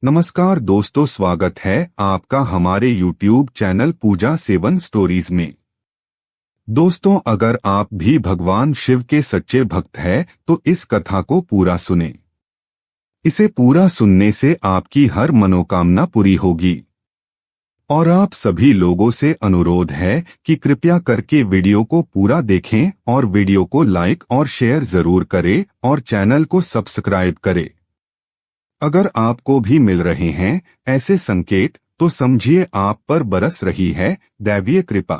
नमस्कार दोस्तों, स्वागत है आपका हमारे YouTube चैनल पूजा 7 स्टोरीज में। दोस्तों, अगर आप भी भगवान शिव के सच्चे भक्त हैं तो इस कथा को पूरा सुने। इसे पूरा सुनने से आपकी हर मनोकामना पूरी होगी। और आप सभी लोगों से अनुरोध है कि कृपया करके वीडियो को पूरा देखें और वीडियो को लाइक और शेयर जरूर करें और चैनल को सब्सक्राइब करें। अगर आपको भी मिल रहे हैं ऐसे संकेत तो समझिए आप पर बरस रही है दैवीय कृपा।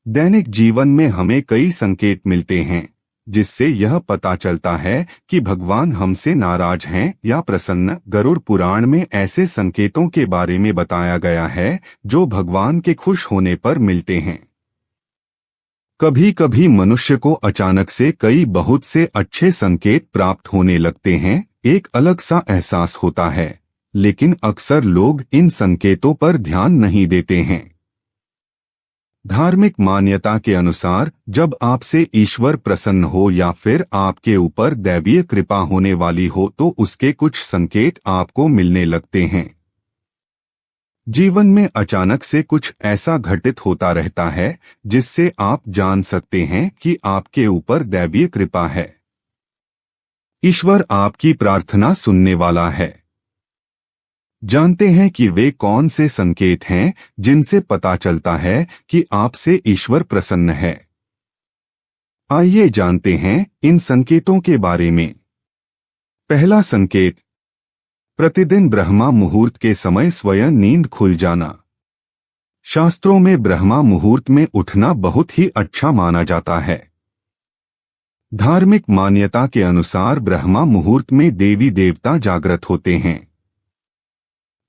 दैनिक जीवन में हमें कई संकेत मिलते हैं जिससे यह पता चलता है कि भगवान हमसे नाराज हैं या प्रसन्न। गरुड़ पुराण में ऐसे संकेतों के बारे में बताया गया है जो भगवान के खुश होने पर मिलते हैं। कभी कभी मनुष्य को अचानक से कई बहुत से अच्छे संकेत प्राप्त होने लगते हैं। एक अलग सा एहसास होता है, लेकिन अक्सर लोग इन संकेतों पर ध्यान नहीं देते हैं। धार्मिक मान्यता के अनुसार जब आपसे ईश्वर प्रसन्न हो या फिर आपके ऊपर दैवीय कृपा होने वाली हो तो उसके कुछ संकेत आपको मिलने लगते हैं। जीवन में अचानक से कुछ ऐसा घटित होता रहता है जिससे आप जान सकते हैं कि आपके ऊपर दैवीय कृपा है। ईश्वर आपकी प्रार्थना सुनने वाला है। जानते हैं कि वे कौन से संकेत हैं जिनसे पता चलता है कि आपसे ईश्वर प्रसन्न है। आइए जानते हैं इन संकेतों के बारे में। पहला संकेत, प्रतिदिन ब्रह्मा मुहूर्त के समय स्वयं नींद खुल जाना। शास्त्रों में ब्रह्मा मुहूर्त में उठना बहुत ही अच्छा माना जाता है। धार्मिक मान्यता के अनुसार ब्रह्मा मुहूर्त में देवी देवता जागृत होते हैं।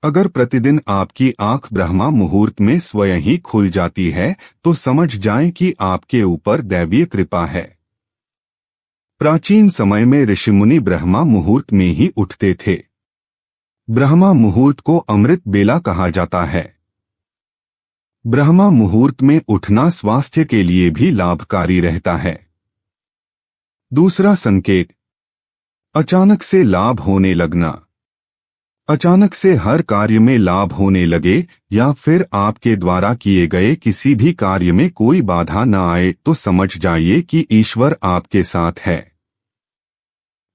अगर प्रतिदिन आपकी आंख ब्रह्मा मुहूर्त में स्वयं ही खुल जाती है तो समझ जाएं कि आपके ऊपर दैवीय कृपा है। प्राचीन समय में ऋषिमुनि ब्रह्मा मुहूर्त में ही उठते थे। ब्रह्मा मुहूर्त को अमृत बेला कहा जाता है। ब्रह्मा मुहूर्त में उठना स्वास्थ्य के लिए भी लाभकारी रहता है। दूसरा संकेत, अचानक से लाभ होने लगना। अचानक से हर कार्य में लाभ होने लगे या फिर आपके द्वारा किए गए किसी भी कार्य में कोई बाधा न आए तो समझ जाइए कि ईश्वर आपके साथ है।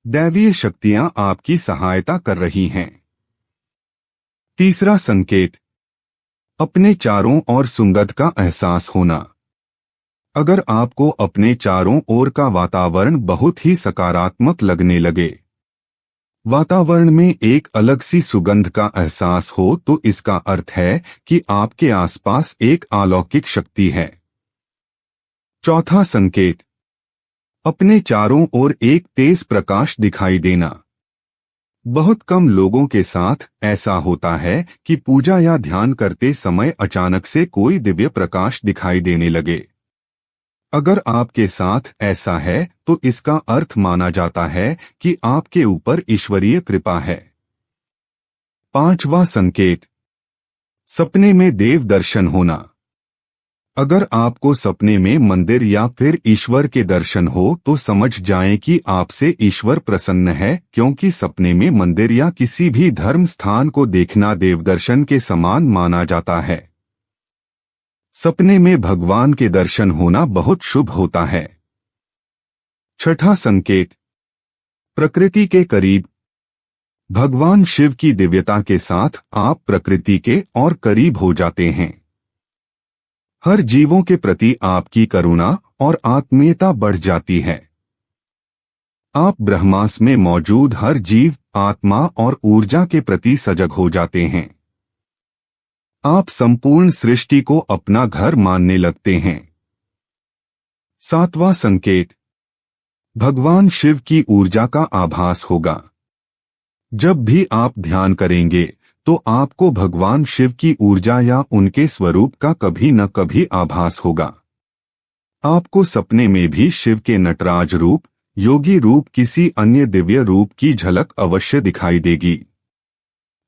दैवीय शक्तियां आपकी सहायता कर रही हैं। तीसरा संकेत, अपने चारों ओर सुगंध का एहसास होना। अगर आपको अपने चारों ओर का वातावरण बहुत ही सकारात्मक लगने लगे, वातावरण में एक अलग सी सुगंध का एहसास हो तो इसका अर्थ है कि आपके आसपास एक अलौकिक शक्ति है। चौथा संकेत, अपने चारों ओर एक तेज प्रकाश दिखाई देना। बहुत कम लोगों के साथ ऐसा होता है कि पूजा या ध्यान करते समय अचानक से कोई दिव्य प्रकाश दिखाई देने लगे। अगर आपके साथ ऐसा है तो इसका अर्थ माना जाता है कि आपके ऊपर ईश्वरीय कृपा है। पांचवा संकेत, सपने में देव दर्शन होना। अगर आपको सपने में मंदिर या फिर ईश्वर के दर्शन हो तो समझ जाएं कि आपसे ईश्वर प्रसन्न है, क्योंकि सपने में मंदिर या किसी भी धर्म स्थान को देखना देवदर्शन के समान माना जाता है। सपने में भगवान के दर्शन होना बहुत शुभ होता है। छठा संकेत, प्रकृति के करीब। भगवान शिव की दिव्यता के साथ आप प्रकृति के और करीब हो जाते हैं। हर जीवों के प्रति आपकी करुणा और आत्मीयता बढ़ जाती है। आप ब्रह्मांड में मौजूद हर जीव, आत्मा और ऊर्जा के प्रति सजग हो जाते हैं। आप संपूर्ण सृष्टि को अपना घर मानने लगते हैं। सातवां संकेत, भगवान शिव की ऊर्जा का आभास होगा। जब भी आप ध्यान करेंगे तो आपको भगवान शिव की ऊर्जा या उनके स्वरूप का कभी न कभी आभास होगा। आपको सपने में भी शिव के नटराज रूप, योगी रूप, किसी अन्य दिव्य रूप की झलक अवश्य दिखाई देगी।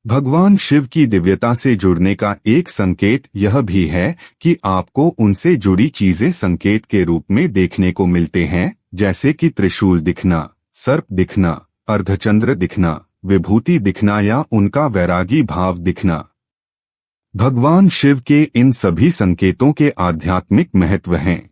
भगवान शिव की दिव्यता से जुड़ने का एक संकेत यह भी है कि आपको उनसे जुड़ी चीजें संकेत के रूप में देखने को मिलते हैं, जैसे कि त्रिशूल दिखना, सर्प दिखना, अर्धचंद्र दिखना, विभूति दिखना या उनका वैरागी भाव दिखना। भगवान शिव के इन सभी संकेतों के आध्यात्मिक महत्व हैं।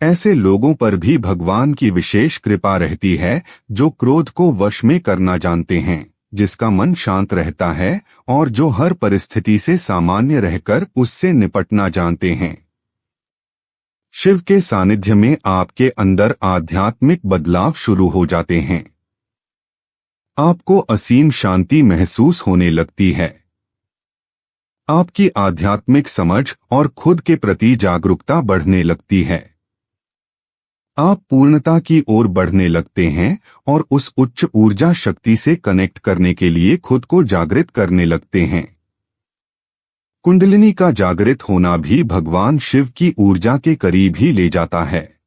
ऐसे लोगों पर भी भगवान की विशेष कृपा रहती है जो क्रोध को वश में करना जानते हैं, जिसका मन शांत रहता है और जो हर परिस्थिति से सामान्य रहकर उससे निपटना जानते हैं। शिव के सानिध्य में आपके अंदर आध्यात्मिक बदलाव शुरू हो जाते हैं। आपको असीम शांति महसूस होने लगती है। आपकी आध्यात्मिक समझ और खुद के प्रति जागरूकता बढ़ने लगती है। आप पूर्णता की ओर बढ़ने लगते हैं और उस उच्च ऊर्जा शक्ति से कनेक्ट करने के लिए खुद को जागृत करने लगते हैं। कुंडलिनी का जागृत होना भी भगवान शिव की ऊर्जा के करीब ही ले जाता है।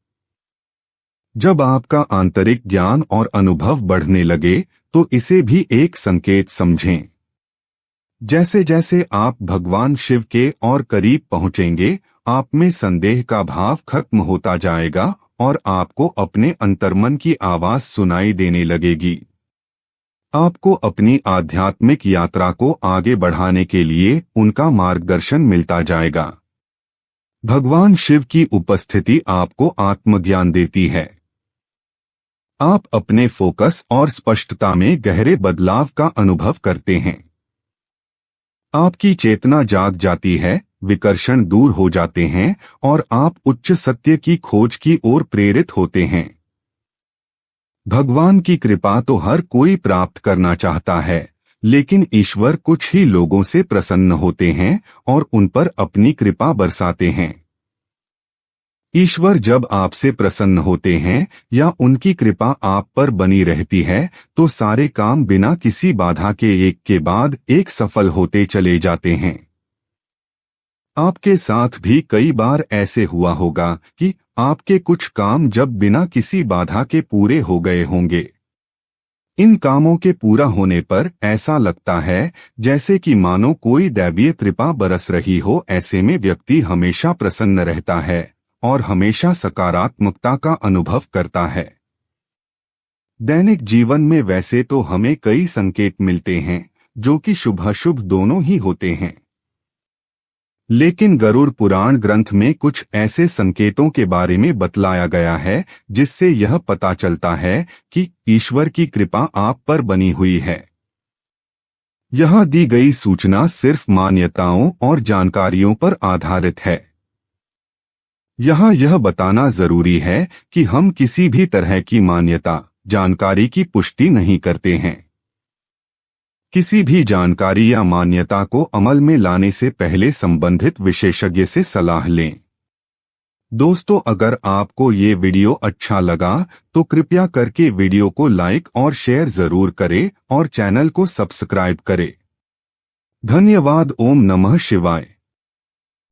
जब आपका आंतरिक ज्ञान और अनुभव बढ़ने लगे तो इसे भी एक संकेत समझें। जैसे जैसे आप भगवान शिव के और करीब पहुंचेंगे, आप में संदेह का भाव खत्म होता जाएगा और आपको अपने अंतर्मन की आवाज सुनाई देने लगेगी। आपको अपनी आध्यात्मिक यात्रा को आगे बढ़ाने के लिए उनका मार्गदर्शन मिलता जाएगा। भगवान शिव की उपस्थिति आपको आत्मज्ञान देती है। आप अपने फोकस और स्पष्टता में गहरे बदलाव का अनुभव करते हैं। आपकी चेतना जाग जाती है, विकर्षण दूर हो जाते हैं और आप उच्च सत्य की खोज की ओर प्रेरित होते हैं। भगवान की कृपा तो हर कोई प्राप्त करना चाहता है, लेकिन ईश्वर कुछ ही लोगों से प्रसन्न होते हैं और उन पर अपनी कृपा बरसाते हैं। ईश्वर जब आपसे प्रसन्न होते हैं या उनकी कृपा आप पर बनी रहती है तो सारे काम बिना किसी बाधा के एक के बाद एक सफल होते चले जाते हैं। आपके साथ भी कई बार ऐसे हुआ होगा कि आपके कुछ काम जब बिना किसी बाधा के पूरे हो गए होंगे। इन कामों के पूरा होने पर ऐसा लगता है जैसे कि मानो कोई दैवीय कृपा बरस रही हो। ऐसे में व्यक्ति हमेशा प्रसन्न रहता है और हमेशा सकारात्मकता का अनुभव करता है। दैनिक जीवन में वैसे तो हमें कई संकेत मिलते हैं जो कि शुभ-अशुभ दोनों ही होते हैं, लेकिन गरुड़ पुराण ग्रंथ में कुछ ऐसे संकेतों के बारे में बतलाया गया है जिससे यह पता चलता है कि ईश्वर की कृपा आप पर बनी हुई है। यह दी गई सूचना सिर्फ मान्यताओं और जानकारियों पर आधारित है। यहाँ यह बताना जरूरी है कि हम किसी भी तरह की मान्यता, जानकारी की पुष्टि नहीं करते हैं। किसी भी जानकारी या मान्यता को अमल में लाने से पहले संबंधित विशेषज्ञ से सलाह लें। दोस्तों, अगर आपको ये वीडियो अच्छा लगा तो कृपया करके वीडियो को लाइक और शेयर जरूर करें और चैनल को सब्सक्राइब करें। धन्यवाद। ओम नमः शिवाय।